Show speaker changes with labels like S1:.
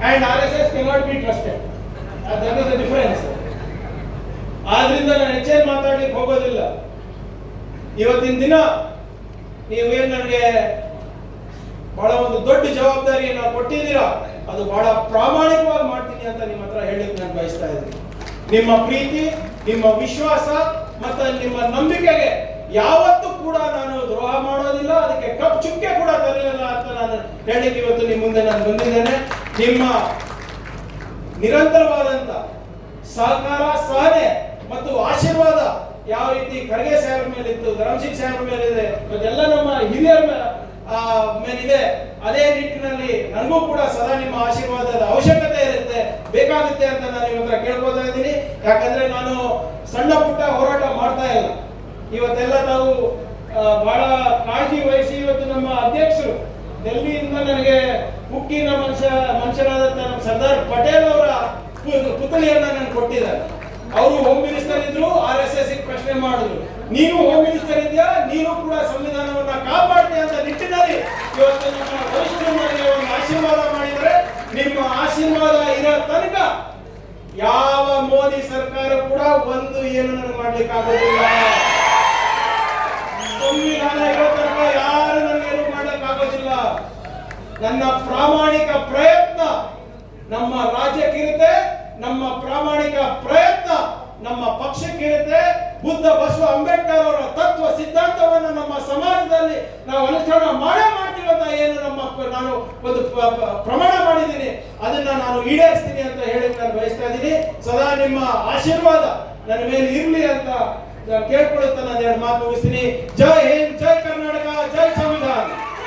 S1: and RSS cannot be trusted. That is the difference. ಆದ್ರಿಂದ ನಾನು ಹೆಚ್ಚೇನು ಮಾತಾಡ್ಲಿಕ್ಕೆ ಹೋಗೋದಿಲ್ಲ. ಇವತ್ತಿನ ದಿನ ನೀವೇನು ನನಗೆ ಬಹಳ ಒಂದು ದೊಡ್ಡ ಜವಾಬ್ದಾರಿಯನ್ನು ಕೊಟ್ಟಿದ್ದೀರಾ, ಅದು ಬಹಳ ಪ್ರಾಮಾಣಿಕವಾಗಿ ಮಾಡ್ತೀನಿ ಅಂತ ನಿಮ್ಮ ಹತ್ರ ಹೇಳಲಿಕ್ಕೆ ನಾನು ಬಯಸ್ತಾ ಇದ್ದೀನಿ. ನಿಮ್ಮ ಪ್ರೀತಿ, ನಿಮ್ಮ ವಿಶ್ವಾಸ ಮತ್ತು ನಿಮ್ಮ ನಂಬಿಕೆಗೆ ಯಾವತ್ತೂ ಕೂಡ ನಾನು ದ್ರೋಹ ಮಾಡೋದಿಲ್ಲ, ಅದಕ್ಕೆ ಕಪ್ ಚುಕ್ಕೆ ಕೂಡ ತರಲಿಲ್ಲ ಅಂತ ನಾನು ಹೇಳಲಿಕ್ಕೆ ಇವತ್ತು ನಿಮ್ಮ ಮುಂದೆ ನಾನು ಬಂದಿದ್ದೇನೆ. ನಿಮ್ಮ ನಿರಂತರವಾದಂತ ಸಹಕಾರ, ಸಹನೆ ಮತ್ತು ಆಶೀರ್ವಾದ ಯಾವ ರೀತಿ ಖರ್ಗೆ ಸಾಹೇಬ್ರ ಮೇಲಿತ್ತು, ಧರ್ಮಸಿಂಗ್ ಸಾಹೇಬ್ರ ಮೇಲಿದೆ, ಮತ್ತೆಲ್ಲ ನಮ್ಮ ಹಿರಿಯರ ಮೇಲಿದೆ, ಅದೇ ನಿಟ್ಟಿನಲ್ಲಿ ನನಗೂ ಕೂಡ ಸದಾ ನಿಮ್ಮ ಆಶೀರ್ವಾದದ ಅವಶ್ಯಕತೆ ಇರುತ್ತೆ, ಬೇಕಾಗುತ್ತೆ ಅಂತ ನಾನು ನಿಮ್ಮ ಹತ್ರ ಕೇಳ್ಕೊತಾ ಇದ್ದೀನಿ. ಯಾಕಂದ್ರೆ ನಾನು ಸಣ್ಣ ಪುಟ್ಟ ಹೋರಾಟ ಮಾಡ್ತಾ ಇಲ್ಲ. ಇವತ್ತೆಲ್ಲ ನಾವು ಬಹಳ ಕಾಳಜಿ ವಹಿಸಿ ಇವತ್ತು ನಮ್ಮ ಅಧ್ಯಕ್ಷರು ಡೆಲ್ಲಿಯಿಂದ ನನಗೆ ಉಕ್ಕಿನ ಮನುಷ್ಯರಾದಂತ ನಮ್ಮ ಸರ್ದಾರ್ ಪಟೇಲ್ ಅವರ ಪುತ್ಥಳಿಯನ್ನ ನಾನು ಕೊಟ್ಟಿದ್ದಾರೆ. ಅವರು ಹೋಮ್ ಮಿನಿಸ್ಟರ್ ಇದ್ರು, RSS ಪ್ರಶ್ನೆ ಮಾಡಿದ್ರು, ನೀನು ಹೋಮ್ ಮಿನಿಸ್ಟರ್ ಇದೆಯಾ, ನೀನು ಕೂಡ ಸಂವಿಧಾನವನ್ನ ಕಾಪಾಡ್ತೀಯ ಅಂತ ನಿಟ್ಟಿನಲ್ಲಿ ಇವತ್ತು ನಮ್ಮ ವರಿಷ್ಠರು ನನಗೆ ಒಂದು ಆಶೀರ್ವಾದ ಮಾಡಿದರೆ. ನಿಮ್ಮ ಆಶೀರ್ವಾದ ಇರೋ ತನಕ ಯಾವ ಮೋದಿ ಸರ್ಕಾರ ಕೂಡ ಒಂದು ಏನು ನನಗೆ ಮಾಡ್ಲಿಕ್ಕೆ ಆಗೋದಿಲ್ಲ. ಸಂವಿಧಾನ ಇರೋ ತನಕ ಯಾರು ನನಗೇನು ಮಾಡ್ಲಿಕ್ಕೆ ಆಗೋದಿಲ್ಲ. ನನ್ನ ಪ್ರಾಮಾಣಿಕ ಪ್ರಯತ್ನ ನಮ್ಮ ರಾಜ್ಯಕ್ಕಿರುತ್ತೆ, ನಮ್ಮ ಪ್ರಾಮಾಣಿಕ ಪ್ರಯತ್ನ ನಮ್ಮ ಪಕ್ಷಕ್ಕಿರುತ್ತೆ. ಬುದ್ಧ ಬಸವ ಅಂಬೇಡ್ಕರ್ ಅವರ ತತ್ವ ಸಿದ್ಧಾಂತವನ್ನು ನಮ್ಮ ಸಮಾಜದಲ್ಲಿ ನಾವು ಅನುಷ್ಠಾನ ಮಾಡೇ ಮಾಡ್ತೀವಿ ಅಂತ ಏನು ನಾನು ಒಂದು ಪ್ರಮಾಣ ಮಾಡಿದ್ದೀನಿ, ಅದನ್ನ ನಾನು ಈಡೇರಿಸ್ತೀನಿ ಅಂತ ಹೇಳಿ ನಾನು ಬಯಸ್ತಾ ಇದ್ದೀನಿ. ಸದಾ ನಿಮ್ಮ ಆಶೀರ್ವಾದ ನನ್ನ ಮೇಲೆ ಇರಲಿ ಅಂತ ನಾನು ಕೇಳ್ಕೊಳ್ಳುತ್ತಾ ನಾನು ಎರಡು ಮಾತು ಮುಗಿಸ್ತೀನಿ. ಜೈ ಹಿಂದ್, ಜೈ ಕರ್ನಾಟಕ, ಜೈ